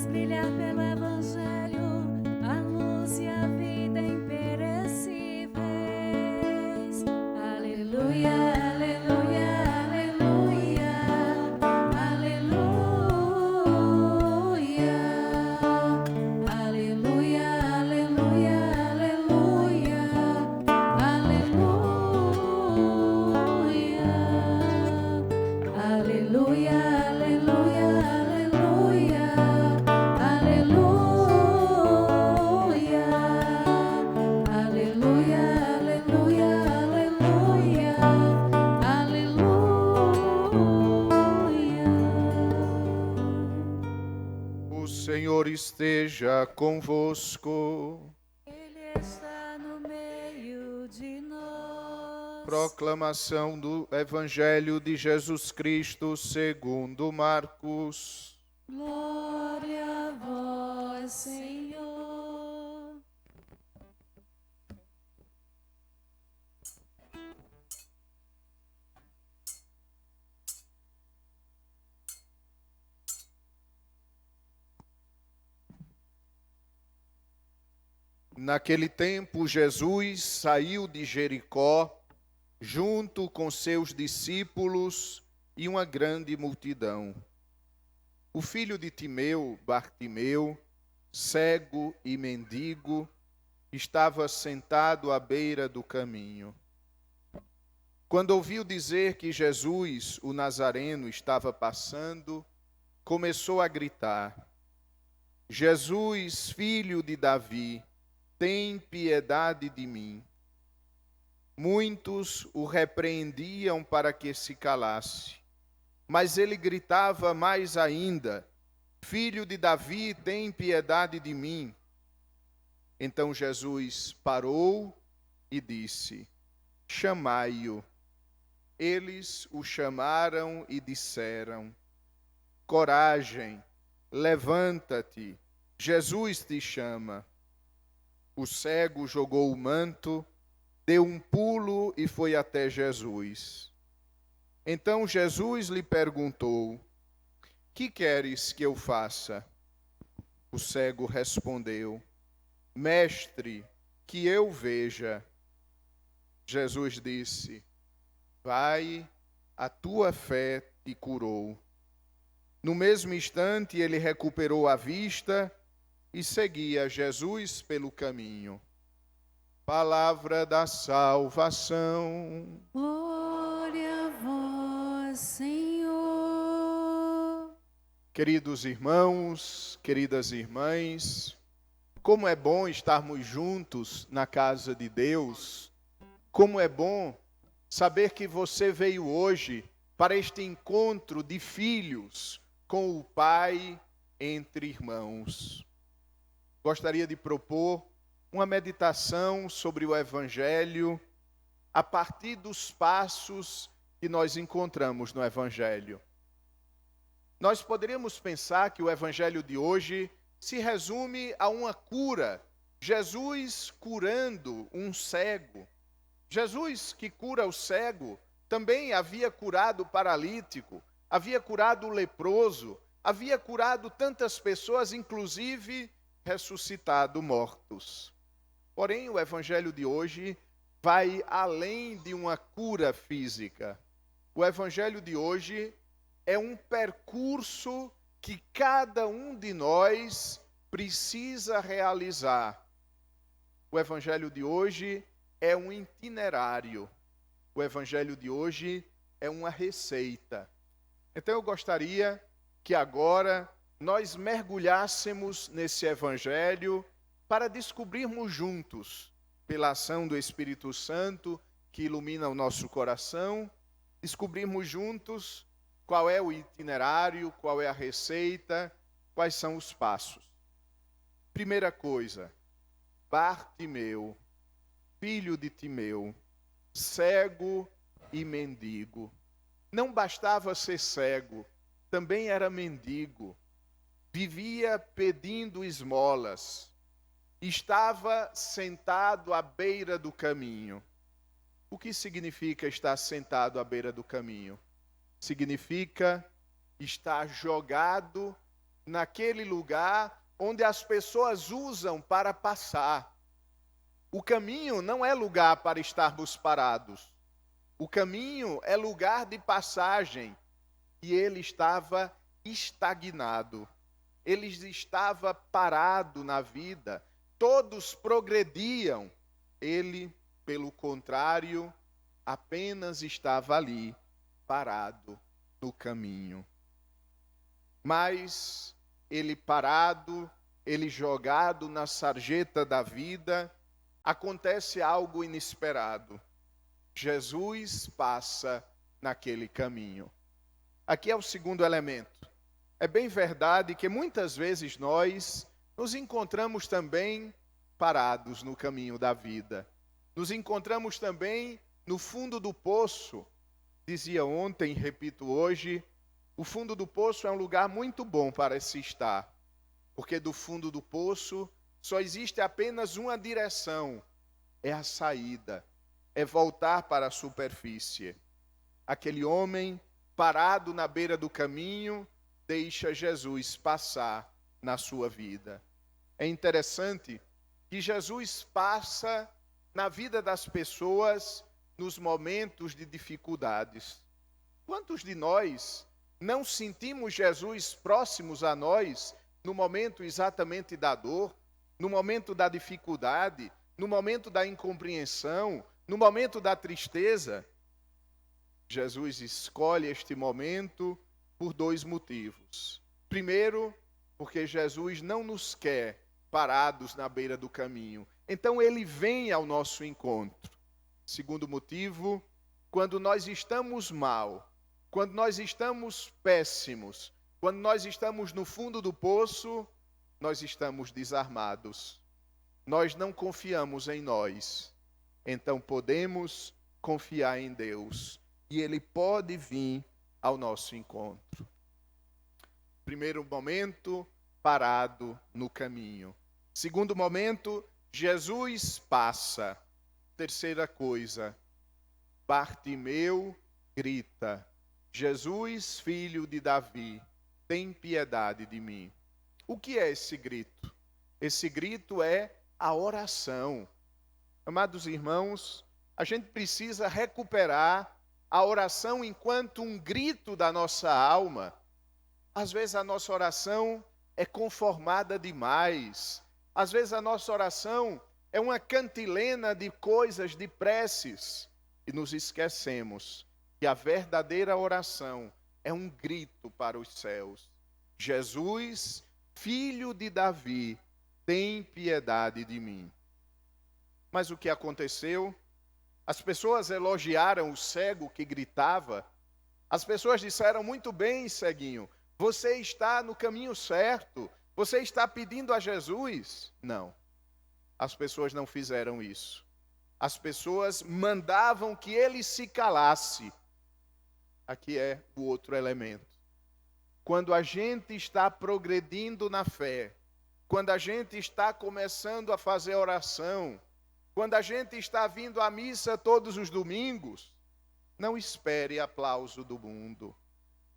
brilhar pelo Evangelho, a luz e a vida imperecíveis. Aleluia, aleluia, aleluia, aleluia, aleluia, aleluia, aleluia, aleluia, aleluia, aleluia, aleluia, aleluia, aleluia. O Senhor esteja convosco. Ele está no meio de nós. Proclamação do Evangelho de Jesus Cristo segundo Marcos. Glória a vós, Senhor. Naquele tempo, Jesus saiu de Jericó, junto com seus discípulos e uma grande multidão. O filho de Timeu, Bartimeu, cego e mendigo, estava sentado à beira do caminho. Quando ouviu dizer que Jesus, o Nazareno, estava passando, começou a gritar: Jesus, filho de Davi, tem piedade de mim. Muitos o repreendiam para que se calasse, mas ele gritava mais ainda: Filho de Davi, tem piedade de mim. Então Jesus parou e disse: Chamai-o. Eles o chamaram e disseram: Coragem, levanta-te, Jesus te chama. O cego jogou o manto, deu um pulo e foi até Jesus. Então Jesus lhe perguntou: Que queres que eu faça? O cego respondeu: Mestre, que eu veja. Jesus disse: Vai, a tua fé te curou. No mesmo instante ele recuperou a vista e seguia Jesus pelo caminho. Palavra da salvação. Glória a vós, Senhor. Queridos irmãos, queridas irmãs, como é bom estarmos juntos na casa de Deus. Como é bom saber que você veio hoje para este encontro de filhos com o Pai entre irmãos. Gostaria de propor uma meditação sobre o Evangelho a partir dos passos que nós encontramos no Evangelho. Nós poderíamos pensar que o Evangelho de hoje se resume a uma cura. Jesus curando um cego. Jesus que cura o cego também havia curado o paralítico, havia curado o leproso, havia curado tantas pessoas, inclusive ressuscitado mortos. Porém, o Evangelho de hoje vai além de uma cura física. O Evangelho de hoje é um percurso que cada um de nós precisa realizar. O Evangelho de hoje é um itinerário. O Evangelho de hoje é uma receita. Então eu gostaria que agora nós mergulhássemos nesse Evangelho para descobrirmos juntos, pela ação do Espírito Santo que ilumina o nosso coração, descobrirmos juntos qual é o itinerário, qual é a receita, quais são os passos. Primeira coisa, Bartimeu, filho de Timeu, cego e mendigo. Não bastava ser cego, também era mendigo. Vivia pedindo esmolas. Estava sentado à beira do caminho. O que significa estar sentado à beira do caminho? Significa estar jogado naquele lugar onde as pessoas usam para passar. O caminho não é lugar para estarmos parados. O caminho é lugar de passagem. E ele estava estagnado. Ele estava parado na vida. Todos progrediam. Ele, pelo contrário, apenas estava ali, parado no caminho. Mas ele parado, ele jogado na sarjeta da vida, acontece algo inesperado. Jesus passa naquele caminho. Aqui é o segundo elemento. É bem verdade que muitas vezes nós nos encontramos também parados no caminho da vida. Nos encontramos também no fundo do poço. Dizia ontem, repito hoje, o fundo do poço é um lugar muito bom para se estar, porque do fundo do poço só existe apenas uma direção, é a saída, é voltar para a superfície. Aquele homem parado na beira do caminho deixa Jesus passar na sua vida. É interessante que Jesus passa na vida das pessoas nos momentos de dificuldades. Quantos de nós não sentimos Jesus próximos a nós no momento exatamente da dor, no momento da dificuldade, no momento da incompreensão, no momento da tristeza? Jesus escolhe este momento por dois motivos. Primeiro, porque Jesus não nos quer parados na beira do caminho. Então ele vem ao nosso encontro. Segundo motivo, quando nós estamos mal, quando nós estamos péssimos, quando nós estamos no fundo do poço, nós estamos desarmados. Nós não confiamos em nós. Então podemos confiar em Deus. E Ele pode vir ao nosso encontro. Primeiro momento, parado no caminho. Segundo momento, Jesus passa. Terceira coisa, Bartimeu grita: Jesus, filho de Davi, tem piedade de mim. O que é esse grito? Esse grito é a oração. Amados irmãos, a gente precisa recuperar a oração enquanto um grito da nossa alma. Às vezes a nossa oração é conformada demais. Às vezes a nossa oração é uma cantilena de coisas, de preces. E nos esquecemos que a verdadeira oração é um grito para os céus. Jesus, filho de Davi, tem piedade de mim. Mas o que aconteceu? As pessoas elogiaram o cego que gritava. As pessoas disseram: muito bem, ceguinho, você está no caminho certo. Você está pedindo a Jesus. Não, as pessoas não fizeram isso. As pessoas mandavam que ele se calasse. Aqui é o outro elemento. Quando a gente está progredindo na fé, quando a gente está começando a fazer oração, quando a gente está vindo à missa todos os domingos, não espere aplauso do mundo,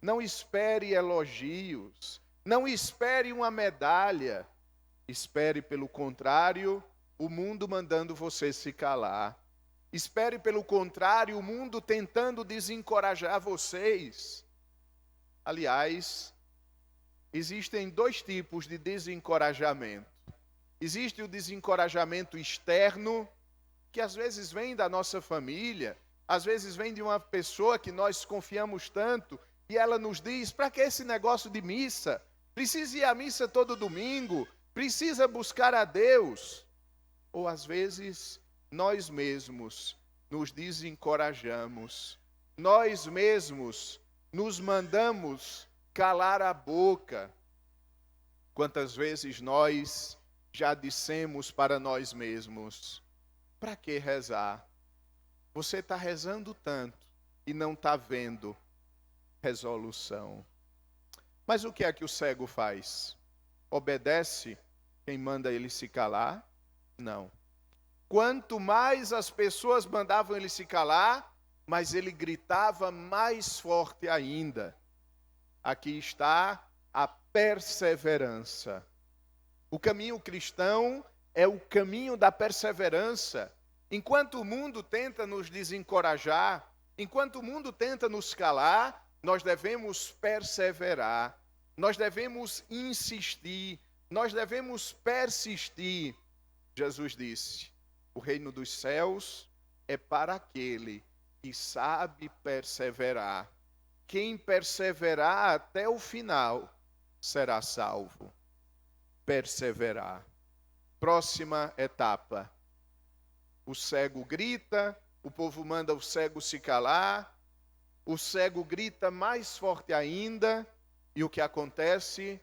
não espere elogios, não espere uma medalha, espere pelo contrário, o mundo mandando você se calar. Espere pelo contrário, o mundo tentando desencorajar vocês. Aliás, existem dois tipos de desencorajamento. Existe o desencorajamento externo, que às vezes vem da nossa família, às vezes vem de uma pessoa que nós confiamos tanto, e ela nos diz: para que esse negócio de missa? Precisa ir à missa todo domingo, precisa buscar a Deus. Ou às vezes nós mesmos nos desencorajamos, nós mesmos nos mandamos calar a boca. Quantas vezes nós já dissemos para nós mesmos: para que rezar? Você está rezando tanto e não está vendo resolução. Mas o que é que o cego faz? Obedece quem manda ele se calar? Não. Quanto mais as pessoas mandavam ele se calar, mas ele gritava mais forte ainda. Aqui está a perseverança. O caminho cristão é o caminho da perseverança. Enquanto o mundo tenta nos desencorajar, enquanto o mundo tenta nos calar, nós devemos perseverar, nós devemos insistir, nós devemos persistir. Jesus disse: o reino dos céus é para aquele que sabe perseverar. Quem perseverar até o final será salvo. Perseverar. Próxima etapa. O cego grita, o povo manda o cego se calar, o cego grita mais forte ainda, e o que acontece?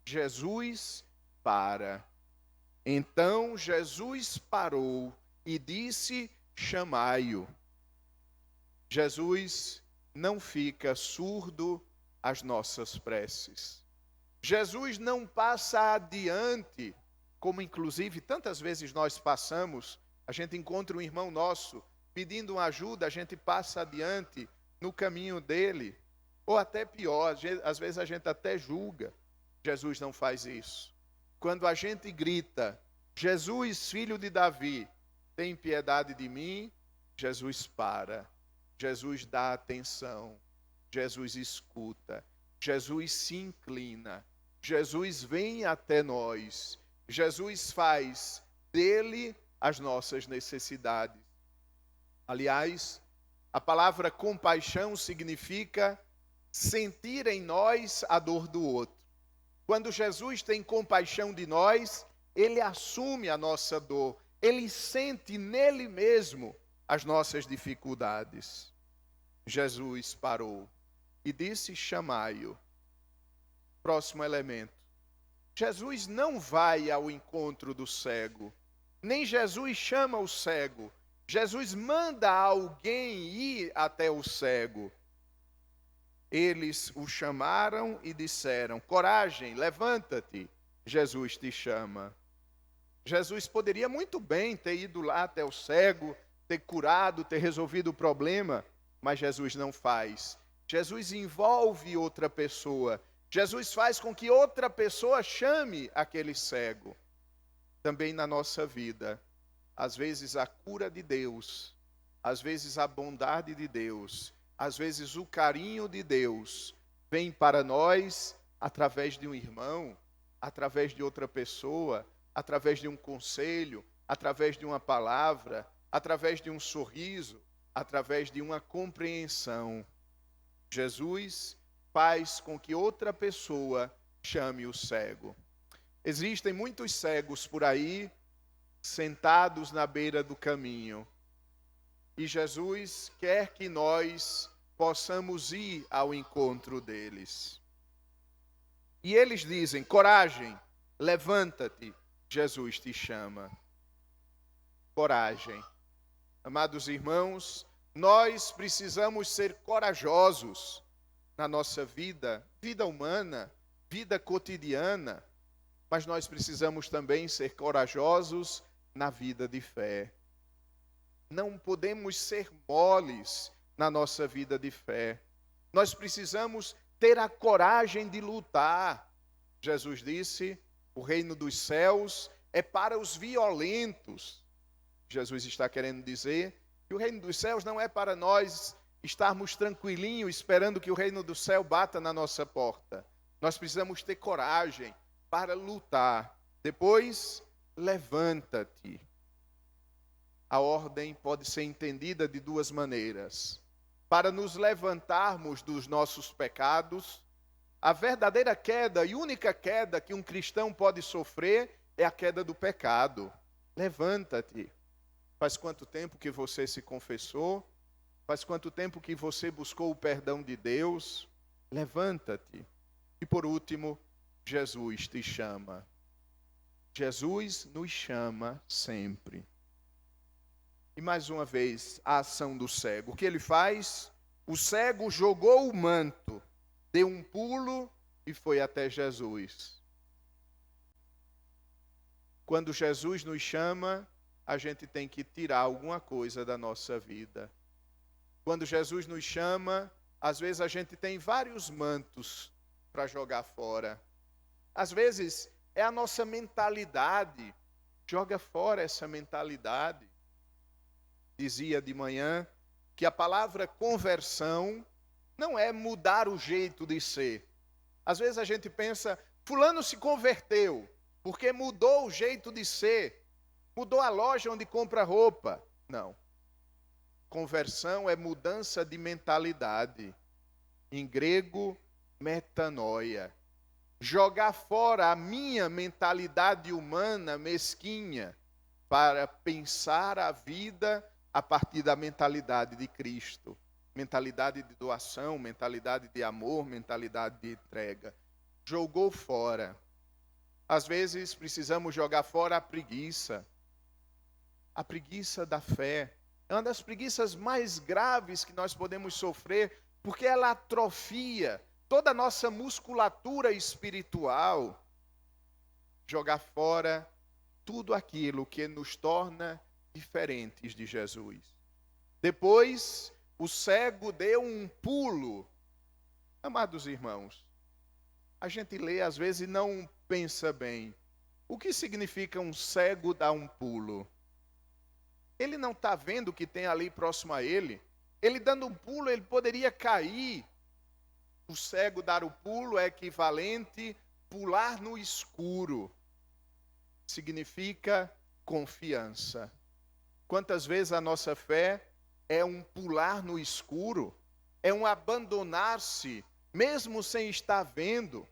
Jesus para. Então Jesus parou e disse: chamai-o. Jesus não fica surdo às nossas preces. Jesus não passa adiante, como inclusive tantas vezes nós passamos. A gente encontra um irmão nosso pedindo uma ajuda, a gente passa adiante no caminho dele. Ou até pior, às vezes a gente até julga. Jesus não faz isso. Quando a gente grita: Jesus, filho de Davi, tem piedade de mim, Jesus para. Jesus dá atenção. Jesus escuta. Jesus se inclina. Jesus vem até nós. Jesus faz dele as nossas necessidades. Aliás, a palavra compaixão significa sentir em nós a dor do outro. Quando Jesus tem compaixão de nós, ele assume a nossa dor, ele sente nele mesmo as nossas dificuldades. Jesus parou e disse: chamai-o. Próximo elemento. Jesus não vai ao encontro do cego, nem Jesus chama o cego. Jesus manda alguém ir até o cego. Eles o chamaram e disseram: coragem, levanta-te, Jesus te chama. Jesus poderia muito bem ter ido lá até o cego, ter curado, ter resolvido o problema, mas Jesus não faz. Jesus envolve outra pessoa. Jesus faz com que outra pessoa chame aquele cego. Também na nossa vida, às vezes a cura de Deus, às vezes a bondade de Deus, às vezes o carinho de Deus vem para nós através de um irmão, através de outra pessoa, através de um conselho, através de uma palavra, através de um sorriso, através de uma compreensão. Jesus faz com que outra pessoa chame o cego. Existem muitos cegos por aí, sentados na beira do caminho. E Jesus quer que nós possamos ir ao encontro deles. E eles dizem: coragem, levanta-te, Jesus te chama. Coragem. Amados irmãos, nós precisamos ser corajosos na nossa vida, vida humana, vida cotidiana, mas nós precisamos também ser corajosos na vida de fé. Não podemos ser moles na nossa vida de fé. Nós precisamos ter a coragem de lutar. Jesus disse: o reino dos céus é para os violentos. Jesus está querendo dizer que o reino dos céus não é para nós estarmos tranquilinhos esperando que o reino do céu bata na nossa porta. Nós precisamos ter coragem para lutar. Depois, levanta-te. A ordem pode ser entendida de duas maneiras. Para nos levantarmos dos nossos pecados, a verdadeira queda e única queda que um cristão pode sofrer é a queda do pecado. Levanta-te. Faz quanto tempo que você se confessou? Faz quanto tempo que você buscou o perdão de Deus? Levanta-te. E por último, Jesus te chama. Jesus nos chama sempre. E mais uma vez, a ação do cego. O que ele faz? O cego jogou o manto, deu um pulo e foi até Jesus. Quando Jesus nos chama, a gente tem que tirar alguma coisa da nossa vida. Quando Jesus nos chama, às vezes a gente tem vários mantos para jogar fora. Às vezes é a nossa mentalidade. Joga fora essa mentalidade. Dizia de manhã que a palavra conversão não é mudar o jeito de ser. Às vezes a gente pensa, fulano se converteu, porque mudou o jeito de ser, mudou a loja onde compra roupa. Não. Conversão é mudança de mentalidade. Em grego, metanoia. Jogar fora a minha mentalidade humana mesquinha para pensar a vida a partir da mentalidade de Cristo. Mentalidade de doação, mentalidade de amor, mentalidade de entrega. Jogou fora. Às vezes precisamos jogar fora a preguiça. A preguiça da fé. É uma das preguiças mais graves que nós podemos sofrer, porque ela atrofia toda a nossa musculatura espiritual. Jogar fora tudo aquilo que nos torna diferentes de Jesus. Depois, o cego deu um pulo. Amados irmãos, a gente lê às vezes e não pensa bem. O que significa um cego dar um pulo? Ele não está vendo o que tem ali próximo a ele. Ele dando um pulo, ele poderia cair. O cego dar o pulo é equivalente pular no escuro. Significa confiança. Quantas vezes a nossa fé é um pular no escuro, é um abandonar-se, mesmo sem estar vendo.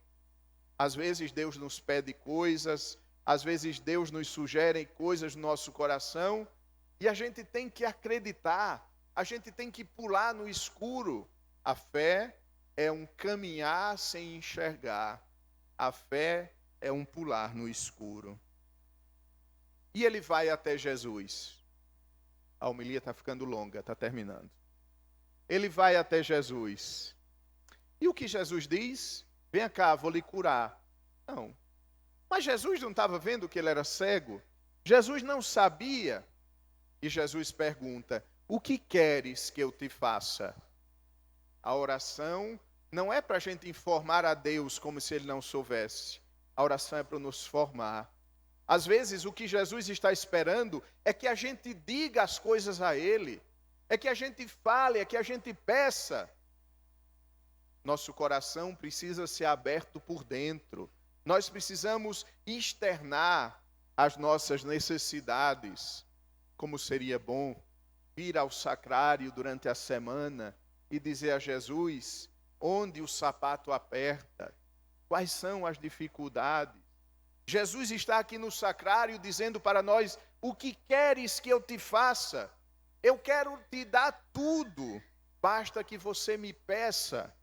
Às vezes Deus nos pede coisas, às vezes Deus nos sugere coisas no nosso coração, e a gente tem que acreditar, a gente tem que pular no escuro. A fé é um caminhar sem enxergar. A fé é um pular no escuro. E ele vai até Jesus. A homilia está ficando longa, está terminando. Ele vai até Jesus. E o que Jesus diz? Venha cá, vou lhe curar. Não. Mas Jesus não estava vendo que ele era cego? Jesus não sabia. E Jesus pergunta, o que queres que eu te faça? A oração não é para a gente informar a Deus como se ele não soubesse. A oração é para nos formar. Às vezes o que Jesus está esperando é que a gente diga as coisas a ele, é que a gente fale, é que a gente peça. Nosso coração precisa ser aberto por dentro. Nós precisamos externar as nossas necessidades. Como seria bom vir ao sacrário durante a semana e dizer a Jesus onde o sapato aperta, quais são as dificuldades. Jesus está aqui no sacrário dizendo para nós, o que queres que eu te faça? Eu quero te dar tudo, basta que você me peça.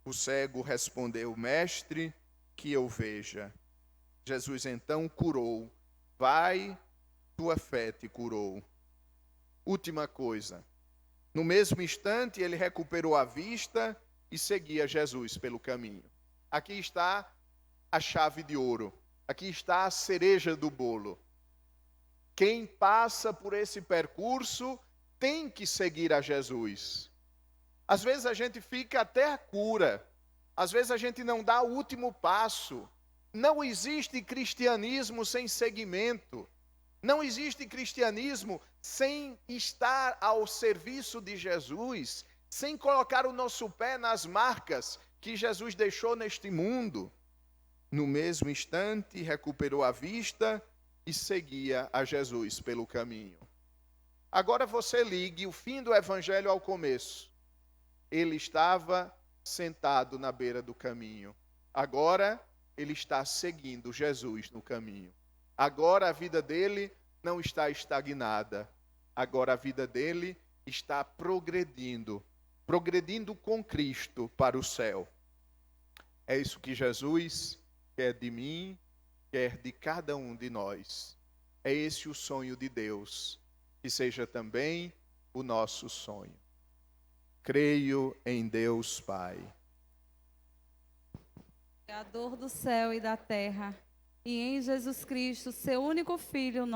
O cego respondeu, mestre, que eu veja. Jesus então curou, vai, tua fé te curou. Última coisa, no mesmo instante ele recuperou a vista e seguia Jesus pelo caminho. Aqui está a chave de ouro. Aqui está a cereja do bolo. Quem passa por esse percurso tem que seguir a Jesus. Às vezes a gente fica até a cura. Às vezes a gente não dá o último passo. Não existe cristianismo sem seguimento. Não existe cristianismo sem estar ao serviço de Jesus, sem colocar o nosso pé nas marcas que Jesus deixou neste mundo. No mesmo instante, recuperou a vista e seguia a Jesus pelo caminho. Agora você ligue o fim do evangelho ao começo. Ele estava sentado na beira do caminho. Agora, ele está seguindo Jesus no caminho. Agora a vida dele não está estagnada. Agora a vida dele está progredindo com Cristo para o céu. É isso que Jesus quer de mim, quer de cada um de nós. É esse o sonho de Deus, que seja também o nosso sonho. Creio em Deus Pai, Criador do céu e da terra, e em Jesus Cristo, seu único Filho, nosso